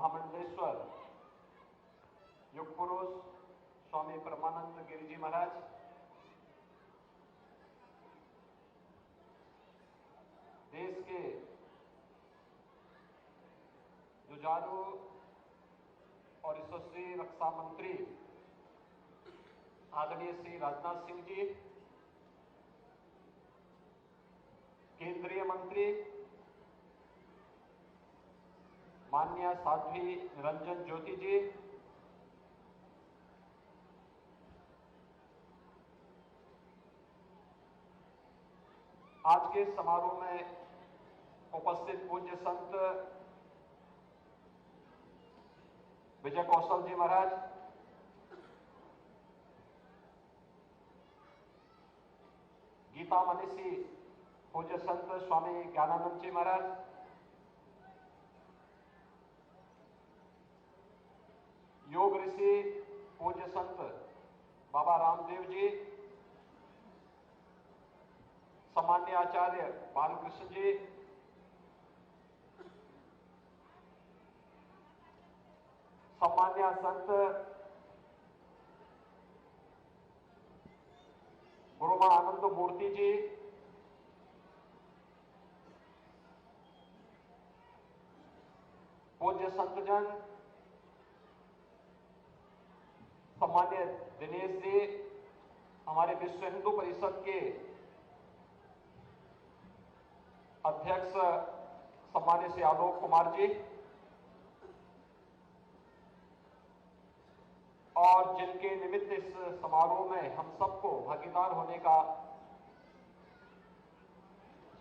महामंडलेश्वर युग पुरुष स्वामी परमानंद गिरि जी महाराज, देश के जुझारू और यशस्वी रक्षा मंत्री आदरणीय श्री राजनाथ सिंह जी, केंद्रीय मंत्री माननीय साध्वी निरंजन ज्योति जी, आज के समारोह में उपस्थित पूज्य संत विजय कौशल जी महाराज, गीता मनीषी पूज्य संत स्वामी ज्ञानानंद जी महाराज, योग ऋषि पूज्य संत बाबा रामदेव जी, सम्मान्य आचार्य बालकृष्ण जी, सम्मान्य संत गुरुमा आनंद मूर्ति जी, पूज्य संतजन, सम्मान्य दिनेश जी, हमारे विश्व हिंदू परिषद के अध्यक्ष सम्मान्य श्री आलोक कुमार जी, और जिनके निमित्त इस समारोह में हम सबको भागीदार होने का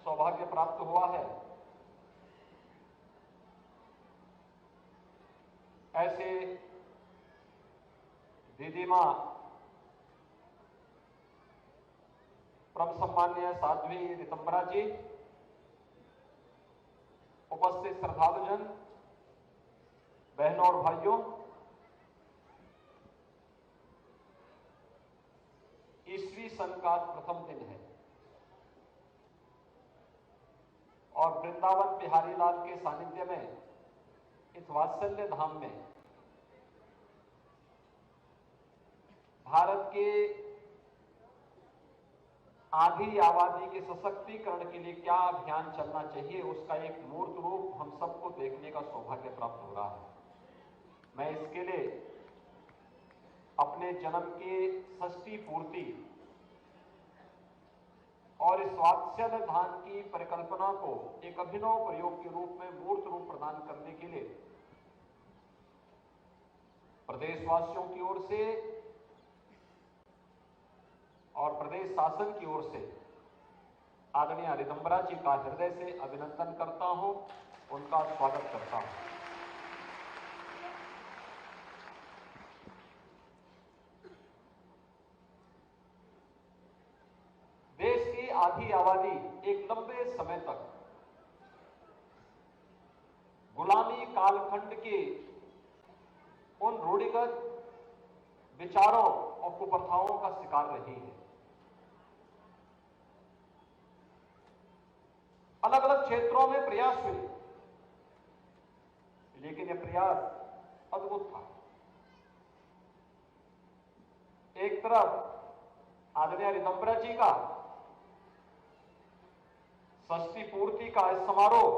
सौभाग्य प्राप्त हुआ है, ऐसे दीदी मां परम सम्मान्य साध्वी रितंबरा जी, उपस्थित श्रद्धालुजन, बहनों और भाइयों, ईस्वी सन का प्रथम दिन है और वृंदावन बिहारी लाल के सानिध्य में इस वात्सल्य धाम में भारत के आधी आबादी के सशक्तिकरण के लिए क्या अभियान चलना चाहिए, उसका एक मूर्त रूप हम सबको देखने का सौभाग्य प्राप्त हो रहा है। मैं इसके लिए अपने जन्म के षष्ठी पूर्ति और इस वात्सल्य धाम की परिकल्पना को एक अभिनव प्रयोग के रूप में मूर्त रूप प्रदान करने के लिए प्रदेशवासियों की ओर से और प्रदेश शासन की ओर से आदरणीय रितंबरा जी का हृदय से अभिनंदन करता हूं, उनका स्वागत करता हूं। देश की आधी आबादी एक लंबे समय तक गुलामी कालखंड के उन रूढ़िगत विचारों और कुप्रथाओं का शिकार रही है। अलग अलग क्षेत्रों में प्रयास हुए, लेकिन यह प्रयास अद्भुत था। एक तरफ आदरणीय रितंबरा जी का षष्ठी पूर्ति का इस समारोह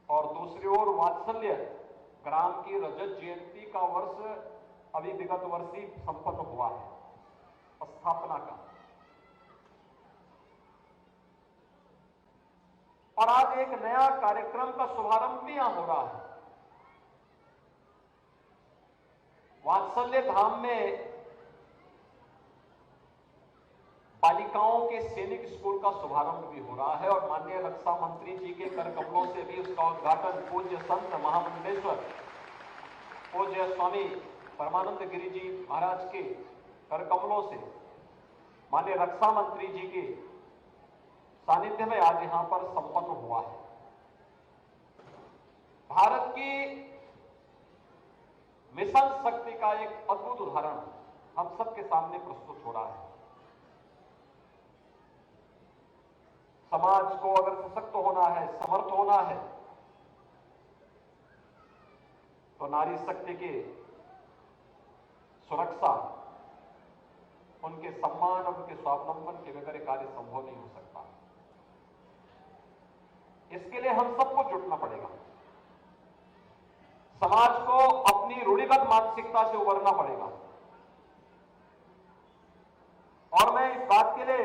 और दूसरी ओर वात्सल्य ग्राम की रजत जयंती का वर्ष अभी विगत वर्ष ही संपन्न हुआ है, स्थापना का। और आज एक नया कार्यक्रम का शुभारंभ भी यहां हो रहा है। वात्सल्य धाम में बालिकाओं के सैनिक स्कूल का शुभारंभ भी हो रहा है और माननीय रक्षा मंत्री जी के कर कमलों से भी उसका उद्घाटन पूज्य संत महामंडलेश्वर पूज्य स्वामी परमानंद गिरि जी महाराज के कर कमलों से माननीय रक्षा मंत्री जी के सानिध्य में आज यहां पर संपन्न हुआ है। भारत की मिशन शक्ति का एक अद्भुत उदाहरण हम सबके सामने प्रस्तुत हो रहा है। समाज को अगर सशक्त होना है, समर्थ होना है, तो नारी शक्ति की सुरक्षा, उनके सम्मान और उनके स्वावलंबन के बगैर कार्य संभव नहीं हो सकता। इसके लिए हम सबको जुटना पड़ेगा। समाज को अपनी रूढ़िगत मानसिकता से उबरना पड़ेगा। और मैं इस बात के लिए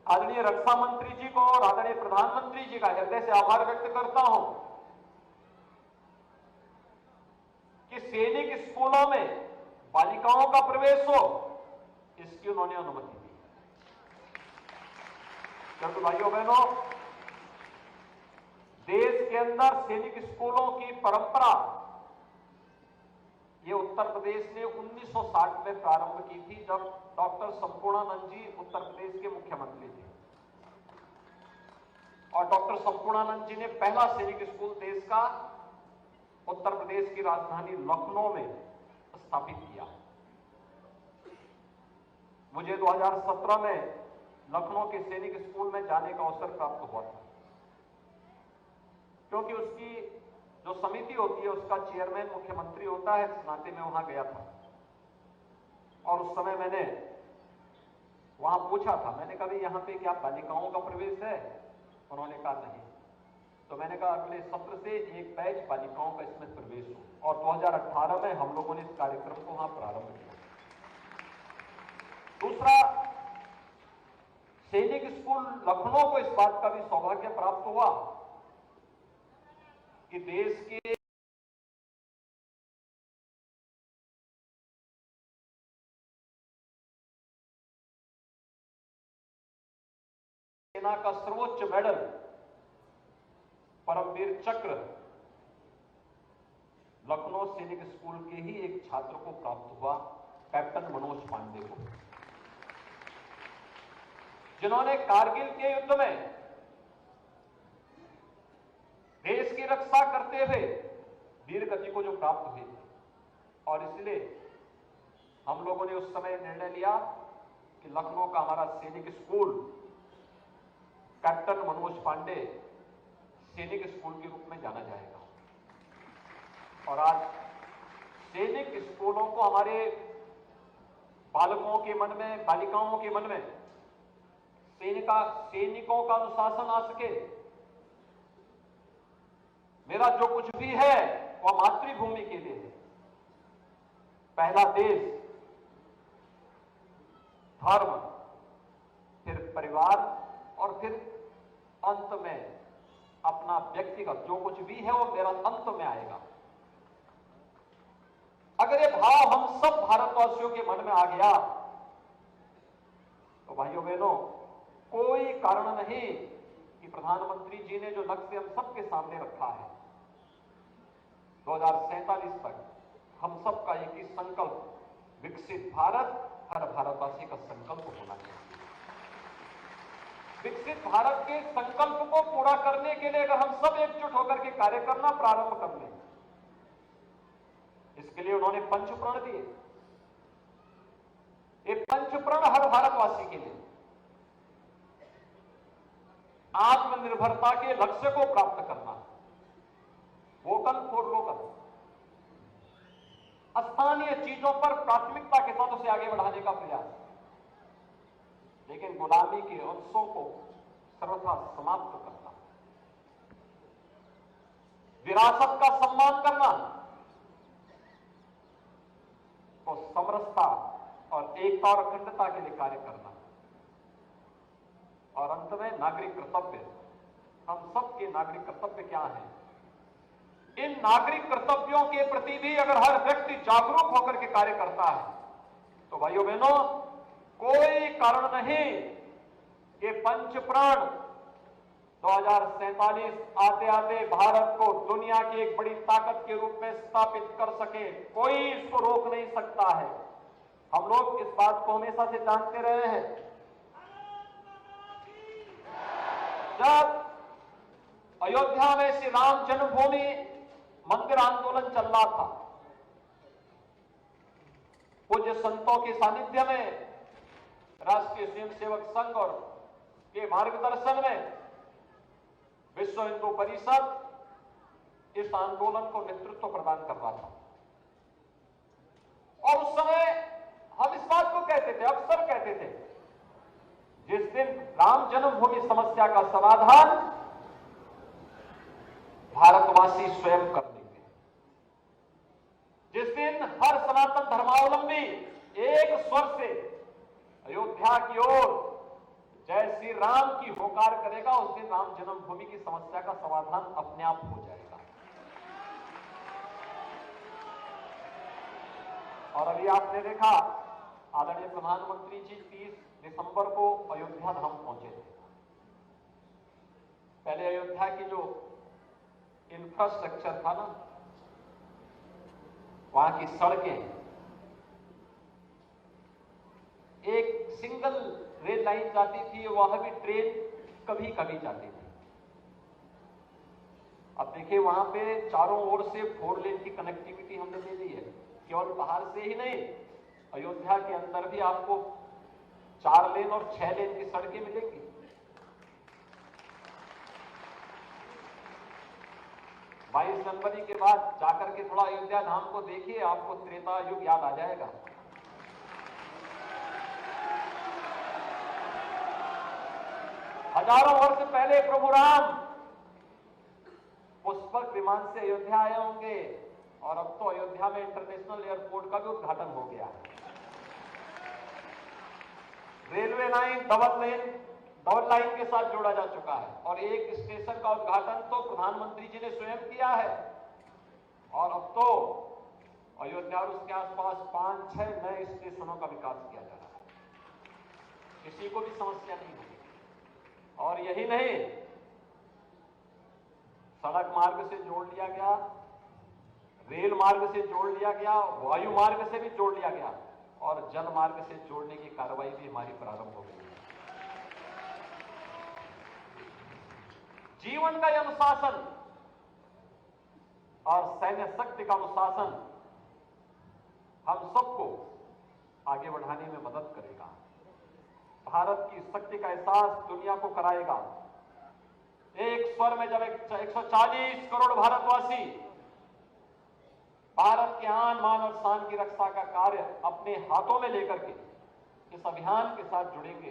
आदरणीय रक्षा मंत्री जी को और आदरणीय प्रधानमंत्री जी का हृदय से आभार व्यक्त करता हूं कि सैनिक स्कूलों में बालिकाओं का प्रवेश हो, इसकी उन्होंने अनुमति दी। क्योंकि भाइयों बहनों, देश के अंदर सैनिक स्कूलों की परंपरा ये उत्तर प्रदेश ने 1960 में प्रारंभ की थी, जब डॉक्टर संपूर्णानंद जी उत्तर प्रदेश के मुख्यमंत्री थे। और डॉक्टर संपूर्णानंद जी ने पहला सैनिक स्कूल देश का उत्तर प्रदेश की राजधानी लखनऊ में स्थापित किया। मुझे 2017 में लखनऊ के सैनिक स्कूल में जाने का अवसर प्राप्त हुआ था, क्योंकि उसकी जो समिति होती है उसका चेयरमैन मुख्यमंत्री होता है, इस नाते में वहां गया था। और उस समय मैंने वहां पूछा था, मैंने कहा यहां पे क्या बालिकाओं का प्रवेश है? उन्होंने कहा नहीं। तो मैंने कहा अगले सत्र से एक बैच बालिकाओं का इसमें प्रवेश हो। और 2018 में हम लोगों ने इस कार्यक्रम को वहां प्रारंभ किया। दूसरा, सैनिक स्कूल लखनऊ को इस बात का भी सौभाग्य प्राप्त हुआ कि देश के सेना का सर्वोच्च मेडल परमवीर चक्र लखनऊ सैनिक स्कूल के ही एक छात्र को प्राप्त हुआ, कैप्टन मनोज पांडे को, जिन्होंने कारगिल के युद्ध में देश की रक्षा करते हुए वीर गति को जो प्राप्त हुई। और इसलिए हम लोगों ने उस समय निर्णय लिया कि लखनऊ का हमारा सैनिक स्कूल कैप्टन मनोज पांडे सैनिक स्कूल के रूप में जाना जाएगा। और आज सैनिक स्कूलों को हमारे बालकों के मन में, बालिकाओं के मन में सैनिकों का अनुशासन आ सके। मेरा जो कुछ भी है वह मातृभूमि के लिए है। पहला देश, धर्म, फिर परिवार और फिर अंत में अपना व्यक्तिगत जो कुछ भी है वो मेरा अंत में आएगा। अगर ये भाव हम सब भारतवासियों के मन में आ गया तो भाइयों बहनों, कोई कारण नहीं कि प्रधानमंत्री जी ने जो लक्ष्य हम सबके सामने रखा है 2047 तक हम सबका एक ही संकल्प, विकसित भारत हर भारतवासी का संकल्प होना चाहिए। विकसित भारत के संकल्प को पूरा करने के लिए अगर हम सब एकजुट होकर के कार्य करना प्रारंभ कर लें, इसके लिए उन्होंने पंचप्रण दिए। ये पंचप्रण हर भारतवासी के लिए आत्मनिर्भरता के लक्ष्य को प्राप्त करना, वोकल फॉर लोकल, स्थानीय चीजों पर प्राथमिकता के साथ उसे आगे बढ़ाने का प्रयास, लेकिन गुलामी के अंशों को सर्वथा समाप्त करना, विरासत का सम्मान करना, तो समरसता और एकता और अखंडता के लिए कार्य करना, और अंत में नागरिक कर्तव्य। हम सबके नागरिक कर्तव्य क्या हैं? इन नागरिक कर्तव्यों के प्रति भी अगर हर व्यक्ति जागरूक होकर के कार्य करता है तो भाइयों बहनों, कोई कारण नहीं कि पंचप्राण 2047 आते आते भारत को दुनिया की एक बड़ी ताकत के रूप में स्थापित कर सके। कोई इसको रोक नहीं सकता है। हम लोग इस बात को हमेशा से जानते रहे हैं। जब अयोध्या में श्री राम जन्मभूमि मंदिर आंदोलन चल रहा था, पूज्य संतों के सानिध्य में राष्ट्रीय स्वयंसेवक संघ और के मार्गदर्शन में विश्व हिंदू परिषद इस आंदोलन को नेतृत्व प्रदान कर रहा था। और उस समय हम इस बात को कहते थे, अक्सर कहते थे, जिस दिन राम जन्मभूमि समस्या का समाधान भारतवासी स्वयं कर देंगे, जिस दिन हर सनातन धर्मावलंबी एक स्वर से अयोध्या की ओर जय श्री राम की होकार करेगा, उस दिन राम जन्मभूमि की समस्या का समाधान अपने आप हो जाएगा। और अभी आपने देखा, आदरणीय प्रधानमंत्री जी 30 दिसंबर को अयोध्या धाम पहुंचे थे। पहले अयोध्या की जो इंफ्रास्ट्रक्चर था ना, वहां की सड़कें, एक सिंगल रेल लाइन जाती थी, वहां भी ट्रेन कभी कभी जाती थी। अब देखिए, वहां पे चारों ओर से 4 लेन की कनेक्टिविटी हमने दे दी है। केवल बाहर से ही नहीं, अयोध्या के अंदर भी आपको 4 लेन और 6 लेन की सड़कें मिलेंगी। बाईस जनवरी के बाद जाकर के थोड़ा अयोध्या धाम को देखिए, आपको त्रेता युग याद आ जाएगा। हजारों वर्ष पहले प्रभु राम पुष्पक विमान से अयोध्या आए होंगे, और अब तो अयोध्या में इंटरनेशनल एयरपोर्ट का भी उद्घाटन हो गया है। रेलवे लाइन डबल लाइन के साथ जोड़ा जा चुका है, और एक स्टेशन का उद्घाटन तो प्रधानमंत्री जी ने स्वयं किया है। और अब तो अयोध्या और उसके आसपास 5-6 नए स्टेशनों का विकास किया जा रहा है। किसी को भी समस्या नहीं होगी। और यही नहीं, सड़क मार्ग से जोड़ लिया गया, रेल मार्ग से जोड़ लिया गया, वायु मार्ग से भी जोड़ लिया गया, और जल मार्ग से जोड़ने की कार्रवाई भी हमारी प्रारंभ हो गई है। जीवन का यह अनुशासन और सैन्य शक्ति का अनुशासन हम सबको आगे बढ़ाने में मदद करेगा। भारत की शक्ति का एहसास दुनिया को कराएगा। एक स्वर में जब 140 करोड़ भारतवासी भारत के आन बान और शान की रक्षा का कार्य अपने हाथों में लेकर के इस अभियान के साथ जुड़ेंगे,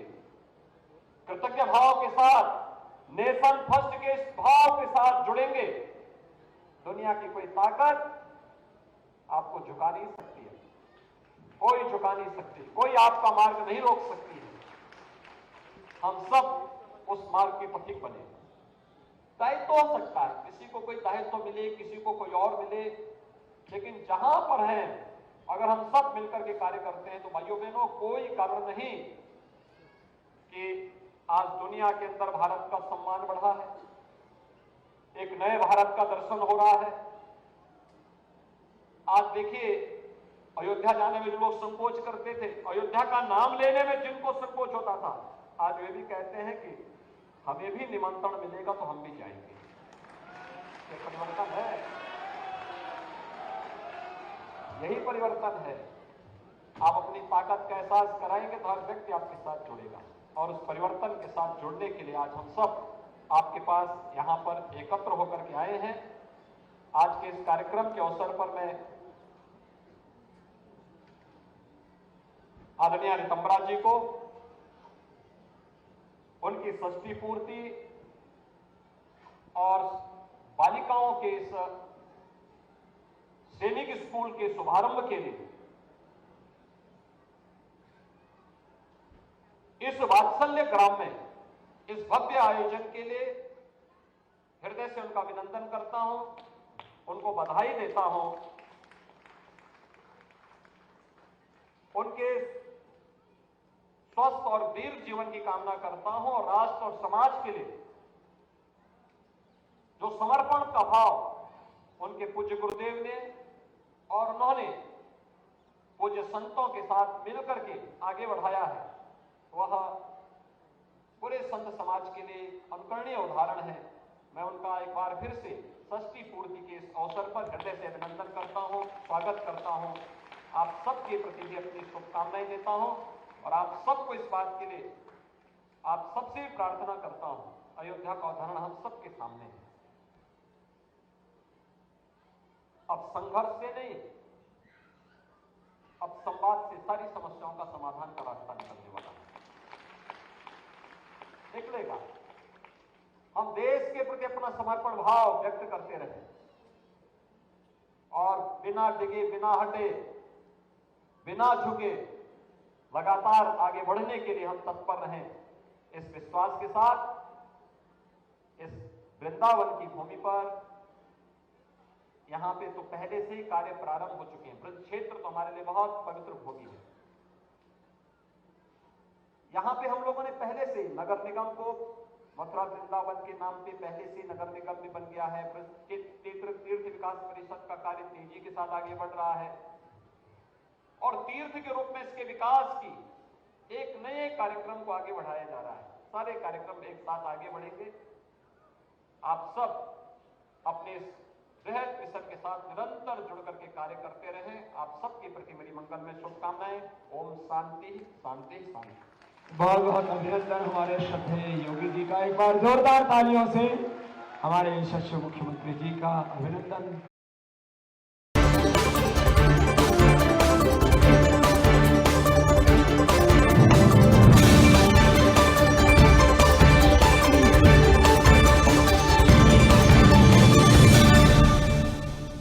कृतज्ञ भाव के साथ, नेशन फर्स्ट के इस भाव के साथ जुड़ेंगे, दुनिया की कोई ताकत आपको झुका नहीं सकती है। कोई झुका नहीं सकती, कोई आपका मार्ग नहीं रोक सकती है। हम सब उस मार्ग के पथिक बने। दायित्व हो सकता है, किसी को कोई दायित्व मिले, किसी को कोई और मिले, लेकिन जहां पर हैं, अगर हम सब मिलकर के कार्य करते हैं तो भाइयों बहनों, कोई कारण नहीं कि आज दुनिया के अंदर भारत का सम्मान बढ़ा है, एक नए भारत का दर्शन हो रहा है। आज देखिए, अयोध्या जाने में जो लोग संकोच करते थे, अयोध्या का नाम लेने में जिनको संकोच होता था, आज वे भी कहते हैं कि हमें भी निमंत्रण मिलेगा तो हम भी जाएंगे। ये परिवर्तन है, यही परिवर्तन है। आप अपनी ताकत का एहसास कराएंगे तो हर व्यक्ति आपके साथ जुड़ेगा, और उस परिवर्तन के साथ जुड़ने के लिए आज हम सब आपके पास यहां पर एकत्र होकर के आए हैं। आज के इस कार्यक्रम के अवसर पर मैं आदरणीय रितंबरा जी को उनकी षष्ठी पूर्ति और बालिकाओं के इस सैनिक स्कूल के शुभारंभ के लिए, इस वात्सल्य ग्राम में इस भव्य आयोजन के लिए हृदय से उनका अभिनंदन करता हूं, उनको बधाई देता हूं। उनके स्वस्थ और दीर्घ जीवन की कामना करता हूं, और राष्ट्र और समाज के लिए जो समर्पण का भाव उनके पूज्य गुरुदेव ने और उन्होंने पूज्य संतों के साथ मिलकर के आगे बढ़ाया है, वह पूरे संत समाज के लिए अनुकरणीय उदाहरण है। मैं उनका एक बार फिर से षष्ठी पूर्ति के इस अवसर पर हृदय से अभिनंदन करता हूं, स्वागत करता हूं। आप सबके प्रति भी अपनी शुभकामनाएं देता हूं, और आप सबको इस बात के लिए आप सबसे भी प्रार्थना करता हूं, अयोध्या का उदाहरण हम सबके सामने है। अब संघर्ष से नहीं, अब संवाद से सारी समस्याओं का समाधान का रास्ता निकलने वाला है, निकलेगा। हम देश के प्रति अपना समर्पण भाव व्यक्त करते रहे और बिना डिगे, बिना हटे, बिना झुके लगातार आगे बढ़ने के लिए हम तत्पर रहें। इस विश्वास के साथ इस वृंदावन की भूमि पर, यहां पे तो पहले से ही कार्य प्रारंभ हो चुके हैं। ब्रज क्षेत्र तो हमारे लिए बहुत पवित्र भूमि है। यहां पे हम लोगों ने पहले से ही नगर निगम को मथुरा वृंदावन के नाम पे पहले से नगर निगम भी बन गया है। तीर्थ विकास परिषद का कार्य तेजी के साथ आगे बढ़ रहा है और तीर्थ के रूप में इसके विकास की एक नए कार्यक्रम को आगे बढ़ाया जा रहा है। सारे कार्यक्रम एक साथ आगे बढ़ेंगे। आप सब अपने इस बृहद मिशन के साथ निरंतर जुड़ करके कार्य करते रहें। आप सबके प्रति मेरी मंगल में शुभकामनाएं। ओम शांति शांति शांति। बहुत बहुत अभिनंदन हमारे श्रद्धेय योगी जी का। एक बार जोरदार तालियों से हमारे यशस्वी मुख्यमंत्री जी का अभिनंदन।